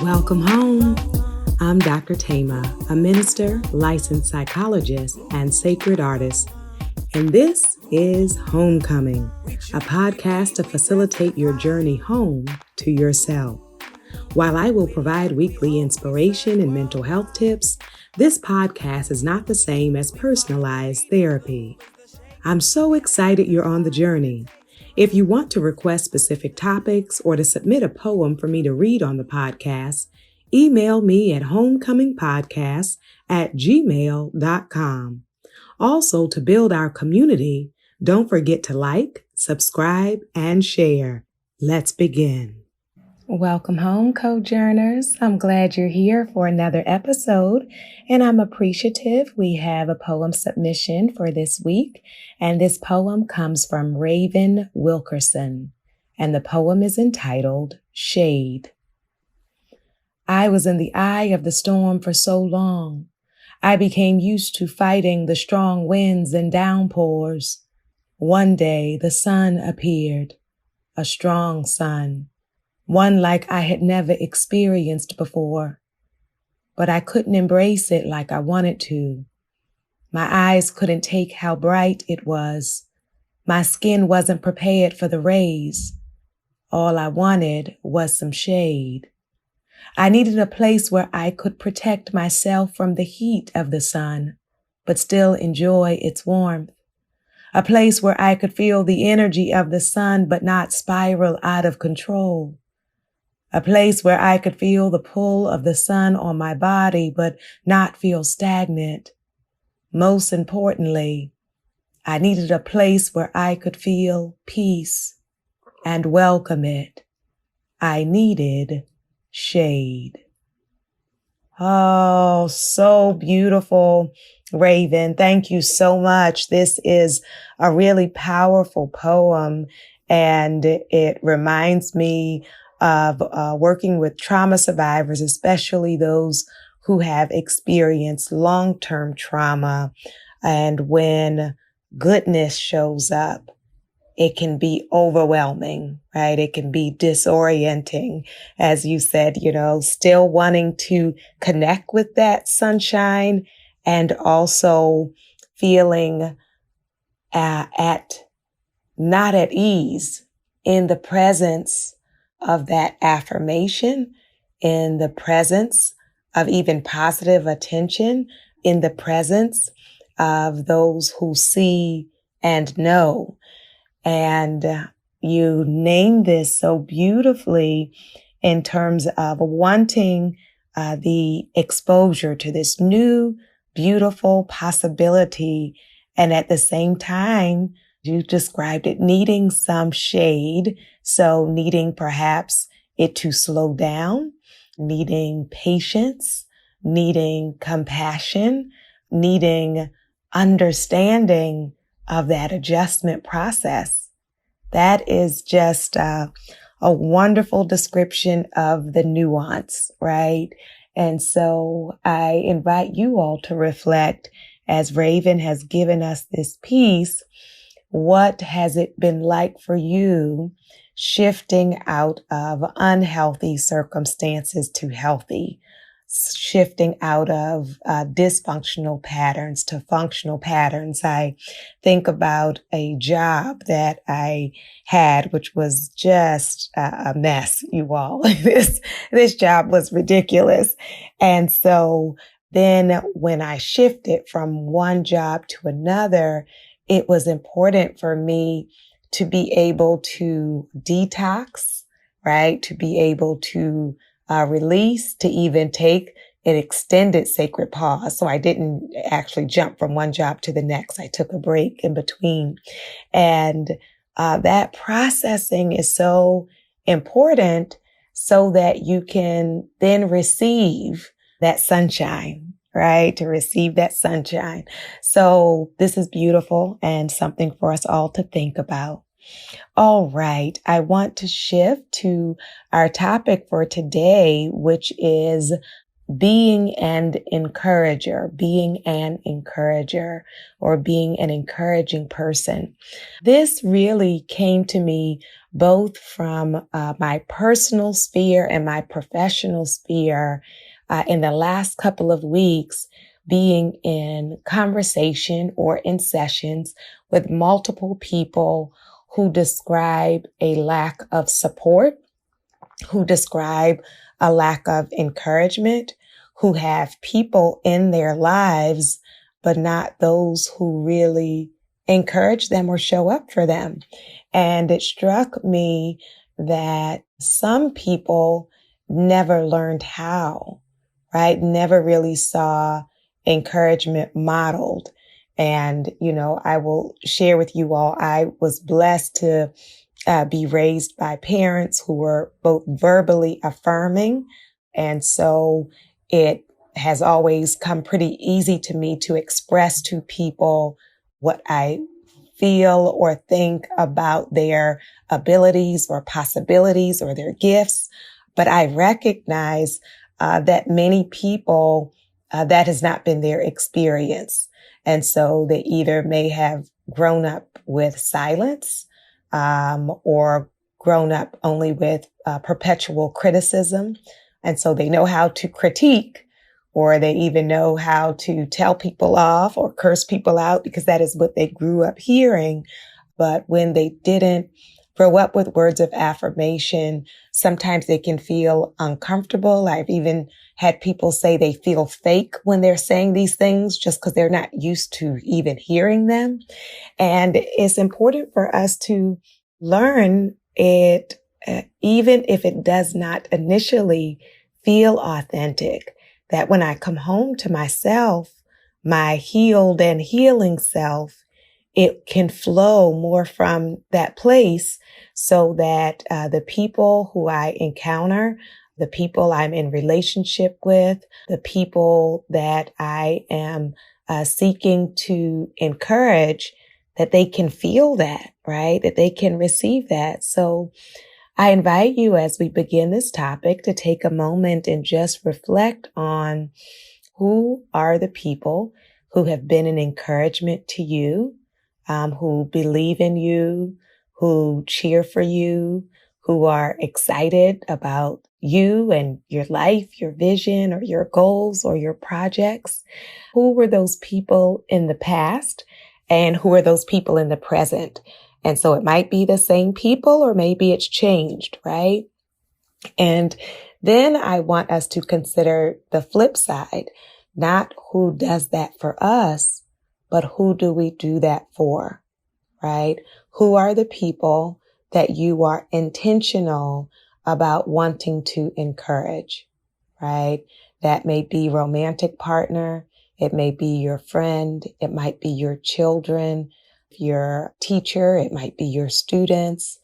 Welcome home. I'm Dr.Thema, a minister, licensed psychologist, and sacred artist. And this is Homecoming, a podcast to facilitate your journey home to yourself. While I will provide weekly inspiration and mental health tips, this podcast is not the same as personalized therapy. I'm so excited you're on the journey. If you want to request specific topics or to submit a poem for me to read on the podcast, email me at homecomingpodcast@gmail.com. Also, to build our community, don't forget to like, subscribe, and share. Let's begin. Welcome home, Cojourners. I'm glad you're here for another episode, and I'm appreciative we have a poem submission for this week, and this poem comes from Raven Wilkerson, and the poem is entitled Shade. I was in the eye of the storm for so long. I became used to fighting the strong winds and downpours. One day the sun appeared, a strong sun, one like I had never experienced before. But I couldn't embrace it like I wanted to. My eyes couldn't take how bright it was. My skin wasn't prepared for the rays. All I wanted was some shade. I needed a place where I could protect myself from the heat of the sun, but still enjoy its warmth. A place where I could feel the energy of the sun, but not spiral out of control. A place where I could feel the pull of the sun on my body, but not feel stagnant. Most importantly, I needed a place where I could feel peace and welcome it. I needed shade. Oh, so beautiful, Raven. Thank you so much. This is a really powerful poem, and it reminds me of working with trauma survivors, especially those who have experienced long-term trauma. And when goodness shows up, it can be overwhelming, right? It can be disorienting, as you said, still wanting to connect with that sunshine and also feeling not at ease in the presence of that affirmation, in the presence of even positive attention, in the presence of those who see and know. And you named this so beautifully in terms of wanting the exposure to this new, beautiful possibility. And at the same time, you described it needing some shade. So needing perhaps it to slow down, needing patience, needing compassion, needing understanding of that adjustment process. That is just a wonderful description of the nuance, right? And so I invite you all to reflect, as Raven has given us this piece, what has it been like for you shifting out of unhealthy circumstances to healthy, shifting out of dysfunctional patterns to functional patterns? I think about a job that I had, which was just a mess, you all. This job was ridiculous. And so then when I shifted from one job to another, it was important for me to be able to detox, right? To be able to release, to even take an extended sacred pause. So I didn't actually jump from one job to the next. I took a break in between. And that processing is so important so that you can then receive that sunshine, right? To receive that sunshine. So this is beautiful and something for us all to think about. All right. I want to shift to our topic for today, which is being an encourager, or being an encouraging person. This really came to me both from my personal sphere and my professional sphere in the last couple of weeks, being in conversation or in sessions with multiple people who describe a lack of support, who describe a lack of encouragement, who have people in their lives, but not those who really encourage them or show up for them. And it struck me that some people never learned how, right? Never really saw encouragement modeled. And, I will share with you all, I was blessed to be raised by parents who were both verbally affirming. And so it has always come pretty easy to me to express to people what I feel or think about their abilities or possibilities or their gifts. But I recognize that many people, that has not been their experience. And so they either may have grown up with silence, or grown up only with perpetual criticism. And so they know how to critique, or they even know how to tell people off or curse people out because that is what they grew up hearing. But when they didn't grow up with words of affirmation, sometimes they can feel uncomfortable. I've even had people say they feel fake when they're saying these things just because they're not used to even hearing them. And it's important for us to learn it, even if it does not initially feel authentic, that when I come home to myself, my healed and healing self, it can flow more from that place so that the people who I encounter, the people I'm in relationship with, the people that I am seeking to encourage, that they can feel that, right? That they can receive that. So I invite you as we begin this topic to take a moment and just reflect on who are the people who have been an encouragement to you, who believe in you, who cheer for you, who are excited about you and your life, your vision, or your goals, or your projects. Who were those people in the past, and who are those people in the present? And so it might be the same people, or maybe it's changed, right? And then I want us to consider the flip side, not who does that for us, but who do we do that for, right? Who are the people that you are intentional about wanting to encourage, right? That may be romantic partner. It may be your friend. It might be your children, your teacher. It might be your students.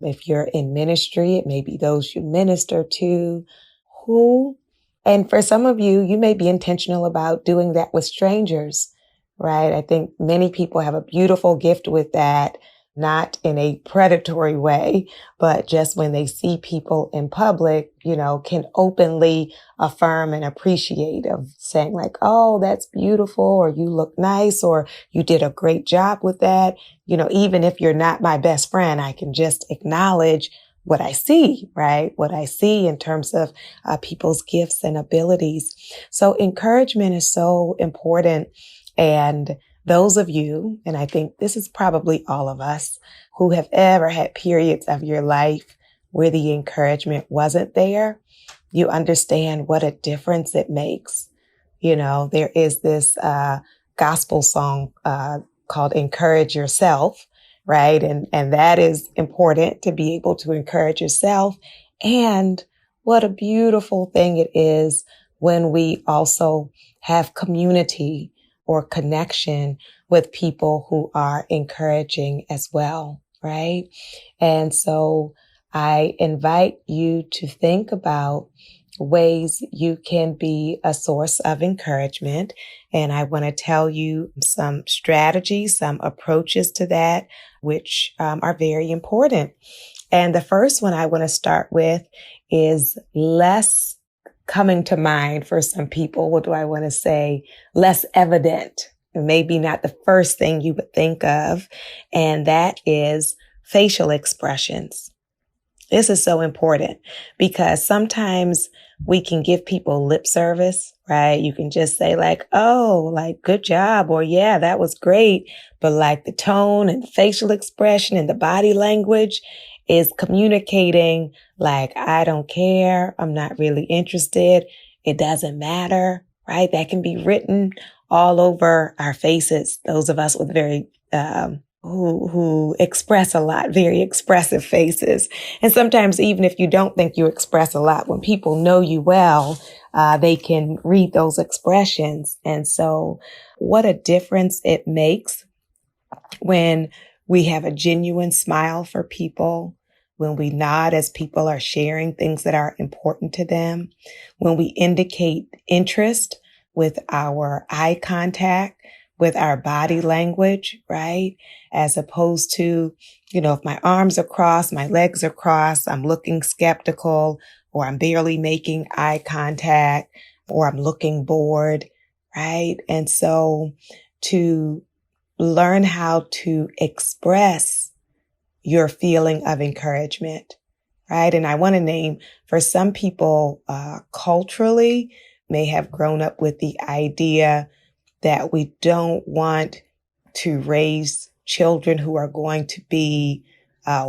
If you're in ministry, it may be those you minister to. And for some of you, you may be intentional about doing that with strangers, right? I think many people have a beautiful gift with that, not in a predatory way, but just when they see people in public, can openly affirm and appreciate of saying like, oh, that's beautiful, or you look nice, or you did a great job with that. Even if you're not my best friend, I can just acknowledge what I see, right? What I see in terms of people's gifts and abilities. So encouragement is so important. And those of you, and I think this is probably all of us, who have ever had periods of your life where the encouragement wasn't there, you understand what a difference it makes. There is this gospel song called Encourage Yourself, right? And that is important, to be able to encourage yourself. And what a beautiful thing it is when we also have community or connection with people who are encouraging as well, right? And so I invite you to think about ways you can be a source of encouragement. And I want to tell you some strategies, some approaches to that, which are very important. And the first one I want to start with is less coming to mind for some people. What do I want to say? Less evident, maybe not the first thing you would think of. And that is facial expressions. This is so important because sometimes we can give people lip service, right? You can just say like, oh, like, good job, or yeah, that was great. But like the tone and the facial expression and the body language is communicating like, I don't care. I'm not really interested. It doesn't matter, right? That can be written all over our faces. Those of us with very, who express a lot, very expressive faces. And sometimes even if you don't think you express a lot, when people know you well, they can read those expressions. And so what a difference it makes when we have a genuine smile for people, when we nod as people are sharing things that are important to them, when we indicate interest with our eye contact, with our body language, right? As opposed to, if my arms are crossed, my legs are crossed, I'm looking skeptical, or I'm barely making eye contact, or I'm looking bored, right? And so to learn how to express your feeling of encouragement, right? And I want to name, for some people, culturally, may have grown up with the idea that we don't want to raise children who are going to be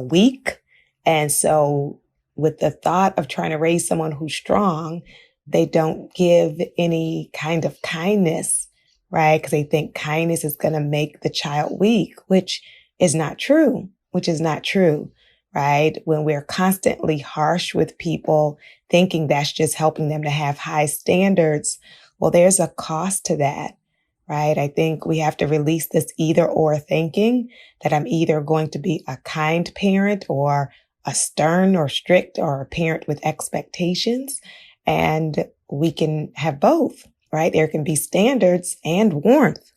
weak. And so with the thought of trying to raise someone who's strong, they don't give any kind of kindness, right? Because they think kindness is going to make the child weak, which is not true, right? When we're constantly harsh with people, thinking that's just helping them to have high standards, well, there's a cost to that. Right? I think we have to release this either or thinking that I'm either going to be a kind parent or a stern or strict or a parent with expectations. And we can have both, right? There can be standards and warmth.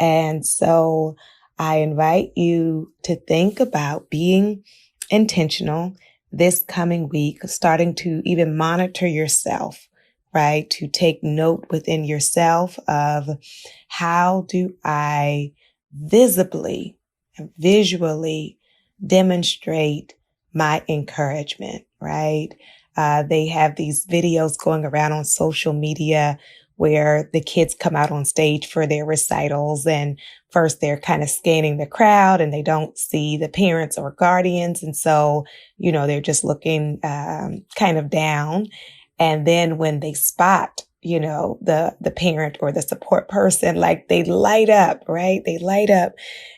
And so I invite you to think about being intentional this coming week, starting to even monitor yourself, right? To take note within yourself of how do I visibly and visually demonstrate my encouragement, right? They have these videos going around on social media where the kids come out on stage for their recitals, and first they're kind of scanning the crowd and they don't see the parents or guardians. And so, they're just looking kind of down. And then when they spot, the parent or the support person, like they light up, right? They light up.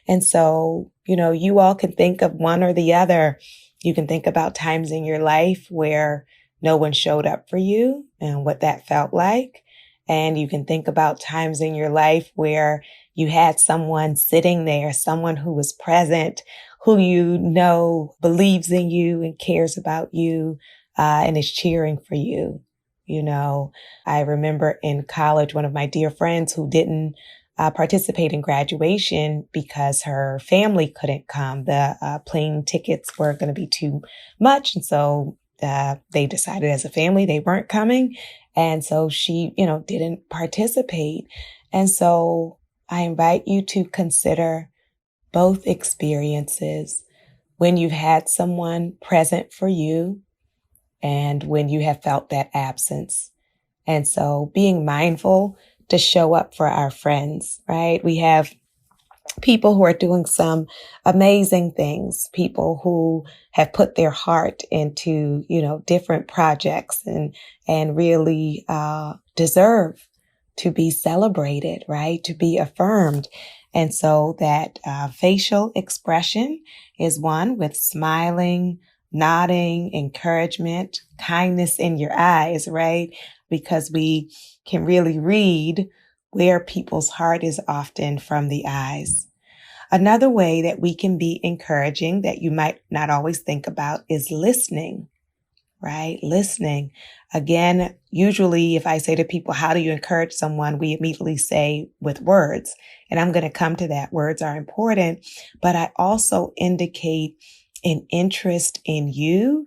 And so, you all can think of one or the other. You can think about times in your life where no one showed up for you and what that felt like. And you can think about times in your life where you had someone sitting there, someone who was present, who believes in you and cares about you, and is cheering for you. I remember in college, one of my dear friends who didn't participate in graduation because her family couldn't come. The plane tickets were going to be too much. And so they decided as a family they weren't coming. And so she, didn't participate. And so I invite you to consider both experiences when you've had someone present for you and when you have felt that absence. And so being mindful to show up for our friends, right? We have people who are doing some amazing things, people who have put their heart into, different projects and really deserve to be celebrated, right? To be affirmed. And so that facial expression is one with smiling, nodding, encouragement, kindness in your eyes, right? Because we can really read where people's heart is often from the eyes. Another way that we can be encouraging that you might not always think about is listening, right? Listening. Again, usually if I say to people, how do you encourage someone? We immediately say with words. And I'm going to come to that. Words are important, but I also indicate an interest in you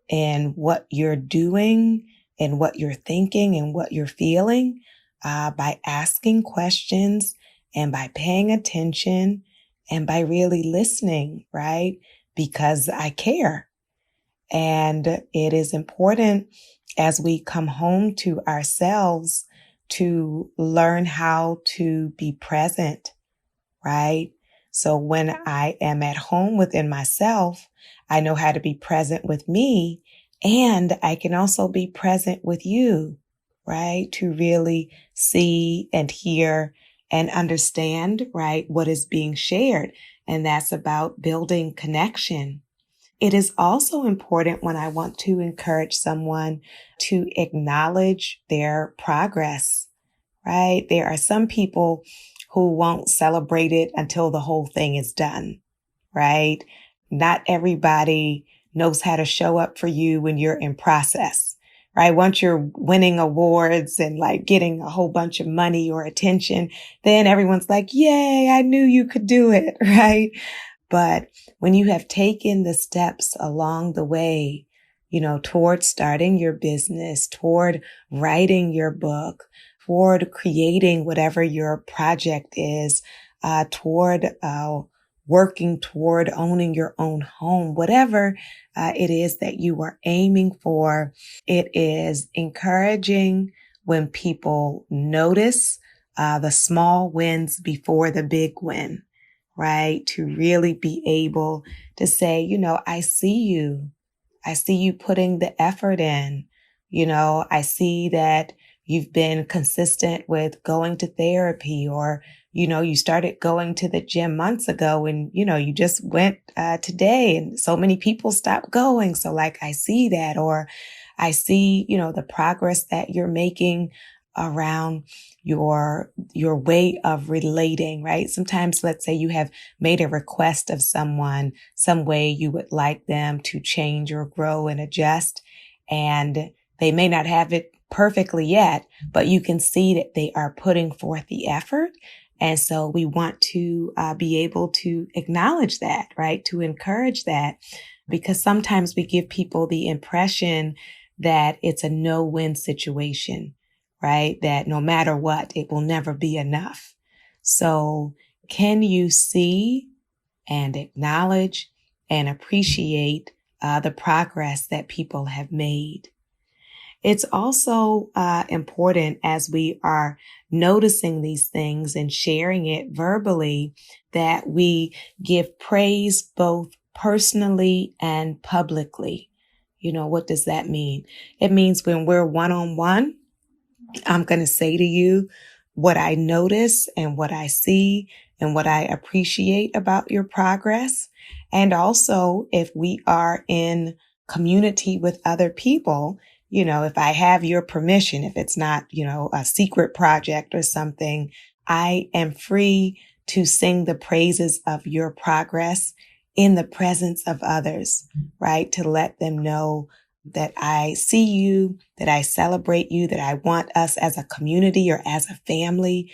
and what you're doing in what you're thinking and what you're feeling by asking questions and by paying attention and by really listening, right? Because I care. And it is important as we come home to ourselves to learn how to be present, right? So when I am at home within myself, I know how to be present with me, and I can also be present with you, right? To really see and hear and understand, right, what is being shared. And that's about building connection. It is also important when I want to encourage someone to acknowledge their progress, right? There are some people who won't celebrate it until the whole thing is done, right? Not everybody knows how to show up for you when you're in process, right? Once you're winning awards and like getting a whole bunch of money or attention, then everyone's like, yay, I knew you could do it, right? But when you have taken the steps along the way, toward starting your business, toward writing your book, toward creating whatever your project is, toward working toward owning your own home, whatever it is that you are aiming for, it is encouraging when people notice the small wins before the big win, right? To really be able to say, I see you. I see you putting the effort in. I see that you've been consistent with going to therapy, or, you started going to the gym months ago and, you just went today and so many people stopped going. So like, I see that, or I see, the progress that you're making around your way of relating, right? Sometimes, let's say you have made a request of someone, some way you would like them to change or grow and adjust, and they may not have it perfectly yet, but you can see that they are putting forth the effort. And so we want to be able to acknowledge that, right? To encourage that, because sometimes we give people the impression that it's a no-win situation, right? That no matter what, it will never be enough. So can you see and acknowledge and appreciate the progress that people have made? It's also important, as we are noticing these things and sharing it verbally, that we give praise both personally and publicly. What does that mean? It means when we're one-on-one, I'm going to say to you what I notice and what I see and what I appreciate about your progress. And also, if we are in community with other people, if I have your permission, if it's not, a secret project or something, I am free to sing the praises of your progress in the presence of others, right? To let them know that I see you, that I celebrate you, that I want us as a community or as a family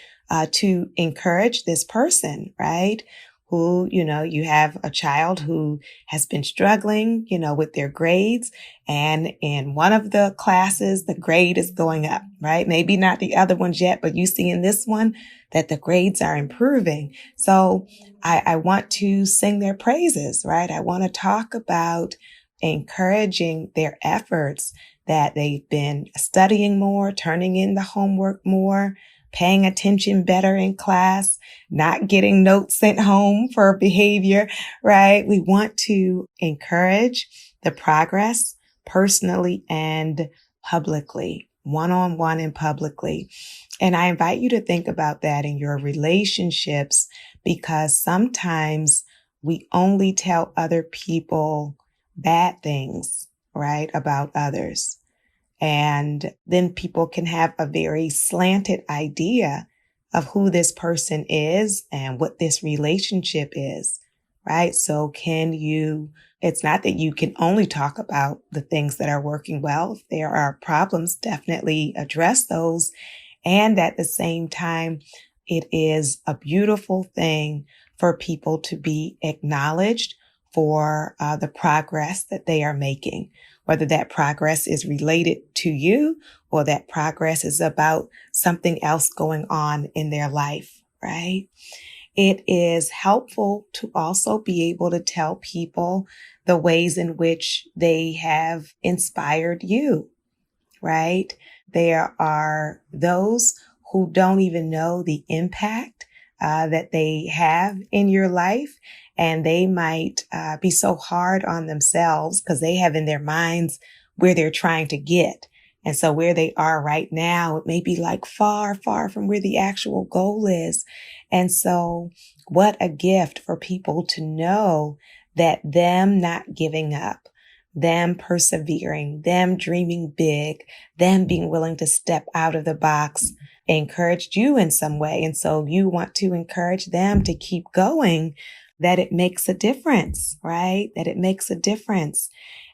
to encourage this person, right? Who, you have a child who has been struggling, with their grades. And in one of the classes, the grade is going up, right? Maybe not the other ones yet, but you see in this one that the grades are improving. So I want to sing their praises, right? I want to talk about encouraging their efforts, that they've been studying more, turning in the homework more, paying attention better in class, not getting notes sent home for behavior, right? We want to encourage the progress personally and publicly, one-on-one and publicly. And I invite you to think about that in your relationships, because sometimes we only tell other people bad things, right, about others. And then people can have a very slanted idea of who this person is and what this relationship is, right? So it's not that you can only talk about the things that are working well. If there are problems, definitely address those. And at the same time, it is a beautiful thing for people to be acknowledged for the progress that they are making. whether that progress is related to you or that progress is about something else going on in their life, right? It is helpful to also be able to tell people the ways in which they have inspired you, right? There are those who don't even know the impact that they have in your life. And they might be so hard on themselves because they have in their minds where they're trying to get. And so where they are right now, it may be like far, far from where the actual goal is. And so what a gift for people to know that them not giving up, them persevering, them dreaming big, them being willing to step out of the box encouraged you in some way. And so you want to encourage them to keep going, that it makes a difference, right? That it makes a difference.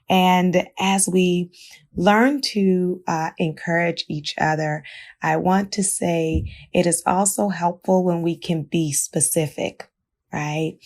And as we learn to encourage each other, I want to say it is also helpful when we can be specific, right?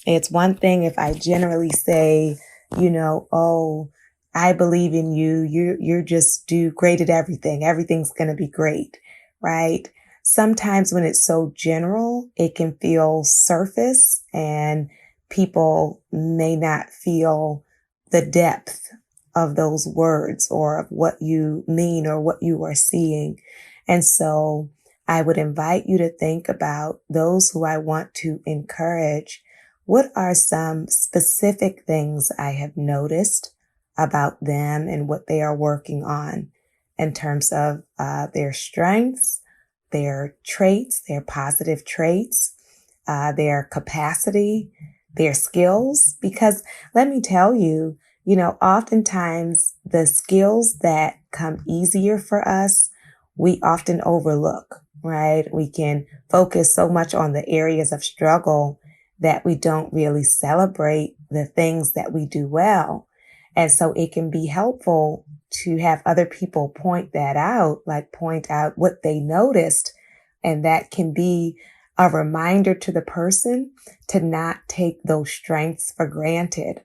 It's one thing if I generally say, oh, I believe in you. You're just do great at everything. Everything's going to be great, right? Sometimes when it's so general, it can feel surface and people may not feel the depth of those words or of what you mean or what you are seeing. And so I would invite you to think about those who I want to encourage. What are some specific things I have noticed about them and what they are working on in terms of their strengths, their traits, their positive traits, their capacity, their skills? Because let me tell you, oftentimes the skills that come easier for us, we often overlook, right? We can focus so much on the areas of struggle that we don't really celebrate the things that we do well. And so it can be helpful to have other people point that out, like point out what they noticed. And that can be a reminder to the person to not take those strengths for granted,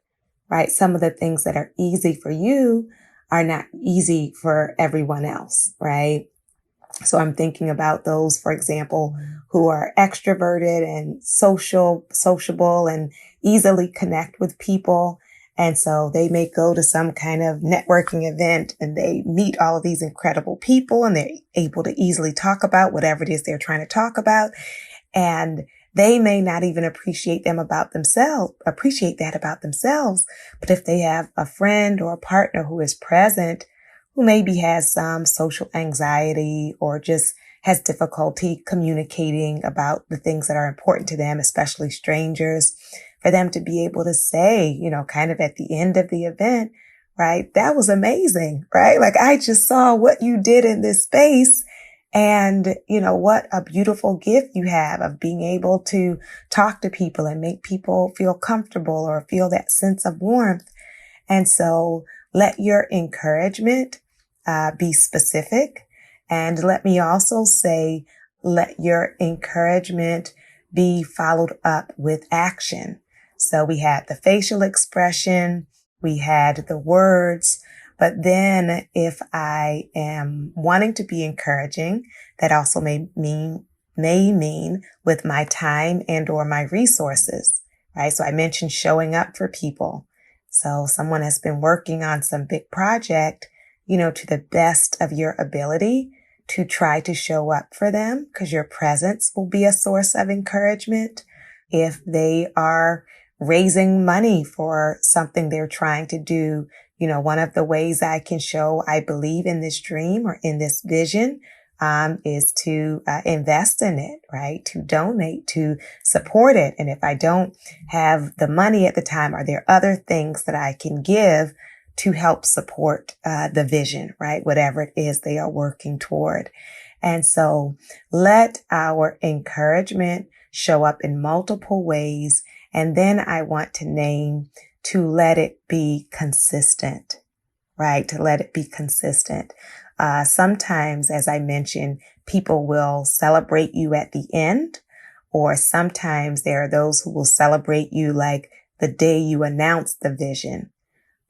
right? Some of the things that are easy for you are not easy for everyone else, right? So I'm thinking about those, for example, who are extroverted and sociable and easily connect with people. And so they may go to some kind of networking event and they meet all of these incredible people and they're able to easily talk about whatever it is they're trying to talk about. And they may not even appreciate that about themselves. But if they have a friend or a partner who is present, who maybe has some social anxiety or just has difficulty communicating about the things that are important to them, especially strangers, for them to be able to say, kind of at the end of the event, right? That was amazing, right? Like I just saw what you did in this space. And, what a beautiful gift you have of being able to talk to people and make people feel comfortable or feel that sense of warmth. And so let your encouragement be specific. And let me also say, let your encouragement be followed up with action. So we had the facial expression, we had the words, but then if I am wanting to be encouraging, that also may mean with my time and or my resources, right? So I mentioned showing up for people. So someone has been working on some big project, to the best of your ability to try to show up for them because your presence will be a source of encouragement. If they are raising money for something they're trying to do, one of the ways I can show I believe in this dream or in this vision is to invest in it, right? To donate, to support it. And if I don't have the money at the time, are there other things that I can give to help support the vision, right? Whatever it is they are working toward. And so let our encouragement show up in multiple ways. And then I want to name to let it be consistent, right? To let it be consistent. Sometimes, as I mentioned, people will celebrate you at the end, or sometimes there are those who will celebrate you like the day you announce the vision.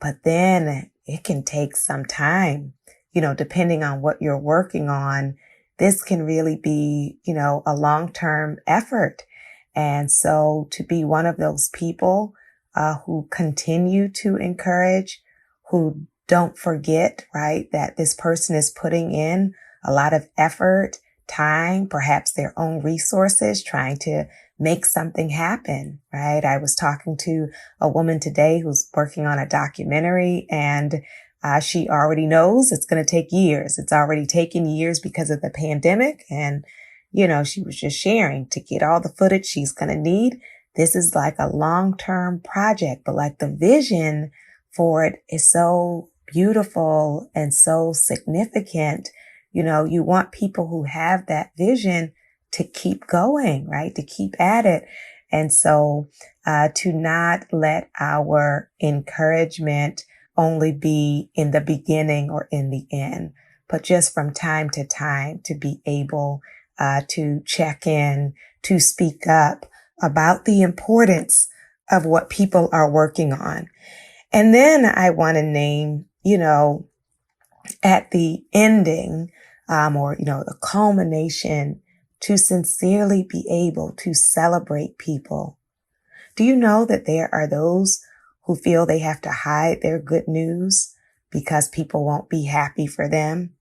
But then it can take some time, depending on what you're working on. This can really be, a long-term effort. And so to be one of those people who continue to encourage, who don't forget, right, that this person is putting in a lot of effort, time, perhaps their own resources, trying to make something happen, right? I was talking to a woman today who's working on a documentary, and she already knows it's going to take years. It's already taken years because of the pandemic. And, she was just sharing to get all the footage she's going to need. This is like a long-term project, but like the vision for it is so beautiful and so significant. You want people who have that vision to keep going, right? To keep at it. And so, to not let our encouragement only be in the beginning or in the end, but just from time to time to be able, to check in, to speak up about the importance of what people are working on. And then I want to name, at the ending, or, the culmination, to sincerely be able to celebrate people. Do you know that there are those who feel they have to hide their good news because people won't be happy for them,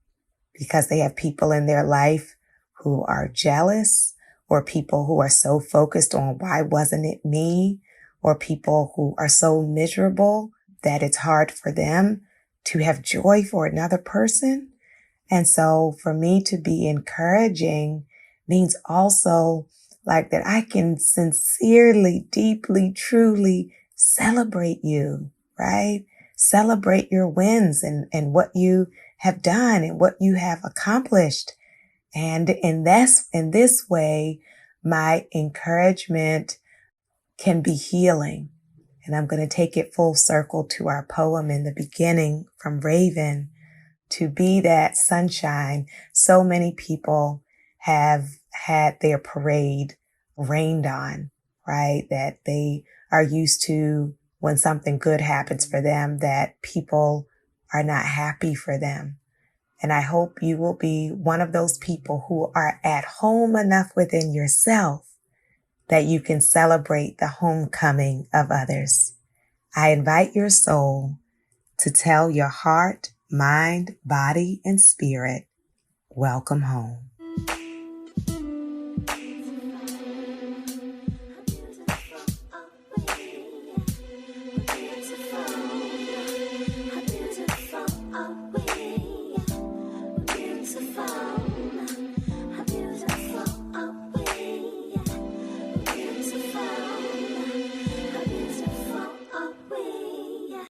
because they have people in their life who are jealous, or people who are so focused on why wasn't it me, or people who are so miserable that it's hard for them to have joy for another person? And so for me to be encouraging means also like that I can sincerely, deeply, truly celebrate you, right? Celebrate your wins and what you have done and what you have accomplished. And in this way, my encouragement can be healing. And I'm going to take it full circle to our poem in the beginning from Raven. To be that sunshine. So many people have had their parade rained on, right? That they are used to when something good happens for them, that people are not happy for them. And I hope you will be one of those people who are at home enough within yourself that you can celebrate the homecoming of others. I invite your soul to tell your heart, mind, body, and spirit, welcome home.